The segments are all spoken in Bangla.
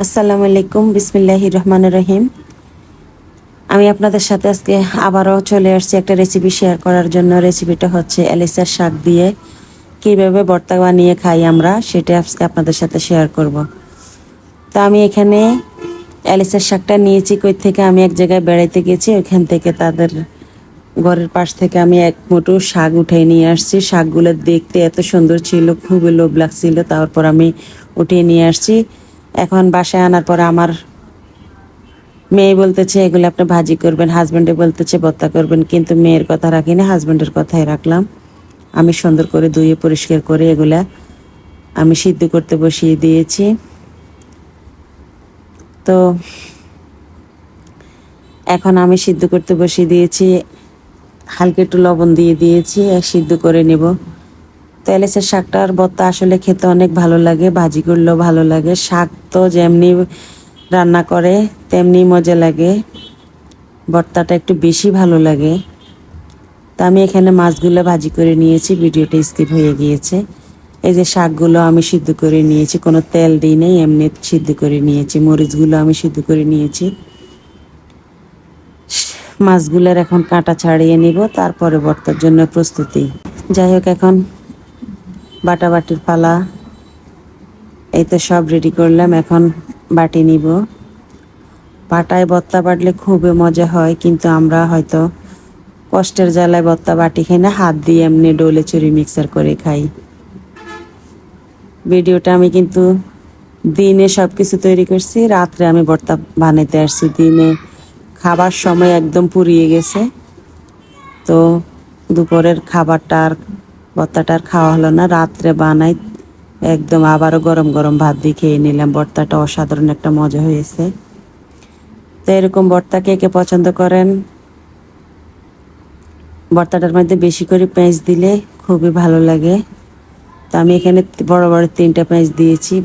আসসালামু আলাইকুম, বিসমিল্লাহির রহমানির রহিম। আমি আপনাদের সাথে আজকে আবারও চলে আসছি একটা রেসিপি শেয়ার করার জন্য। রেসিপিটা হচ্ছে এলিসার শাক দিয়ে কীভাবে ভর্তা বানিয়ে খাই আমরা, সেটা আজকে আপনাদের সাথে শেয়ার করব। তা আমি এখানে এলিসার শাকটা নিয়েছি কই থেকে, আমি এক জায়গায় বেড়াইতে গেছি, ওইখান থেকে তাদের ঘরের পাশ থেকে আমি এক মুঠো শাক উঠিয়ে নিয়ে আসছি। শাকগুলো দেখতে এত সুন্দর ছিল, খুবই লোভ লাগছিল, তারপর আমি উঠিয়ে নিয়ে আসছি। এখন বাসায় আনার পর আমার মেয়ে বলতেছে এগুলো আপনি ভাজি করবেন, হাজব্যান্ডে বলতেছে ভর্তা করবেন, কিন্তু মেয়ের কথা রাখিনি, হাজব্যান্ডের কথাই রাখলাম। আমি সুন্দর করে ধুয়ে পরিষ্কার করে এগুলা আমি সিদ্ধ করতে বসিয়ে দিয়েছি। তো এখন আমি সিদ্ধ করতে বসিয়ে দিয়েছি, হালকা একটু লবণ দিয়ে দিয়েছি, সিদ্ধ করে নেব। তো এলিসের শাকটার ভর্তা আসলে খেতে অনেক ভালো লাগে, ভাজি করলেও ভালো লাগে। শাক তো যেমনি রান্না করে তেমনি মজা লাগে, ভর্তাটা একটু বেশি ভালো লাগে। তা আমি এখানে মাছগুলো ভাজি করে নিয়েছি, ভিডিওটা স্কিপ হয়ে গিয়েছে। এই যে শাকগুলো আমি সিদ্ধ করে নিয়েছি, কোনো তেল দিই নেই, এমনি সিদ্ধ করে নিয়েছি। মরিচগুলো আমি সিদ্ধ করে নিয়েছি। মাছগুলোর এখন কাঁটা ছাড়িয়ে নিব, তারপরে ভর্তার জন্য প্রস্তুতি। যাই হোক, এখন বাটাবাটির পালা। এই তো সব রেডি করলাম, এখন বাটি নিব। পাটায় ভর্তা বাটলে খুবই মজা হয়, কিন্তু আমরা হয়তো কষ্টের জ্বালায় ভর্তা বাটি খাই না, হাত দিয়ে এমনি ডলে চুরি মিক্সার করে খাই। ভিডিওটা আমি কিন্তু দিনে সব কিছু তৈরি করছি, রাত্রে আমি ভর্তা বানাইতে আসছি। দিনে খাবার সময় একদম পুড়িয়ে গেছে, তো দুপুরের খাবারটা আর ভর্তাটা আর খাওয়া হলো না। রাত্রে বানাই একদম আবারও গরম গরম ভাত দিয়ে খেয়ে নিলাম। ভর্তাটা অসাধারণ একটা মজা হয়েছে। তো এরকম ভর্তা কে কে পছন্দ করেন? ভর্তাটার মধ্যে বেশি করে পেঁয়াজ দিলে খুবই ভালো লাগে। তো আমি এখানে বড় বড় 3টা পেঁয়াজ দিয়েছি।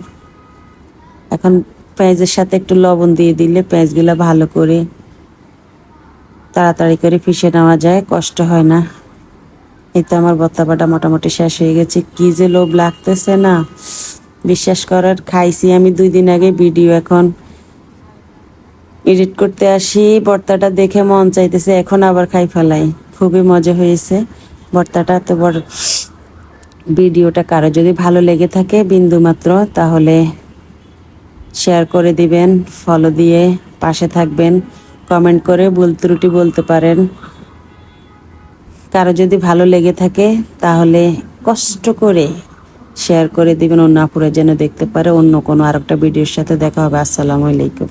এখন পেঁয়াজের সাথে একটু লবণ দিয়ে দিলে পেঁয়াজগুলো ভালো করে তাড়াতাড়ি করে পিষে নেওয়া যায়, কষ্ট হয় না। এই তো আমার ভর্তা বাটা মোটামুটি শেষ হয়ে গেছে। কি যে লোভ লাগতেছে না, বিশ্বাস করার। খাইছি আমি 2 দিন আগে ভিডিও, এখন এডিট করতে আসি, ভর্তাটা দেখে মন চাইতেছে এখন আবার খাই ফেলাই। খুবই মজা হয়েছে ভর্তাটা। তো বড় ভিডিওটা কারো যদি ভালো লেগে থাকে বিন্দু মাত্র, তাহলে শেয়ার করে দিবেন, ফলো দিয়ে পাশে থাকবেন, কমেন্ট করে ভুল ত্রুটি বলতে পারেন। কারো যদি ভালো লেগে থাকে তাহলে কষ্ট করে শেয়ার করে দিবেন, অন্য আপুরা যেন দেখতে পারে। অন্য কোনো আরেকটা ভিডিওর সাথে দেখা হবে। আসসালামু আলাইকুম।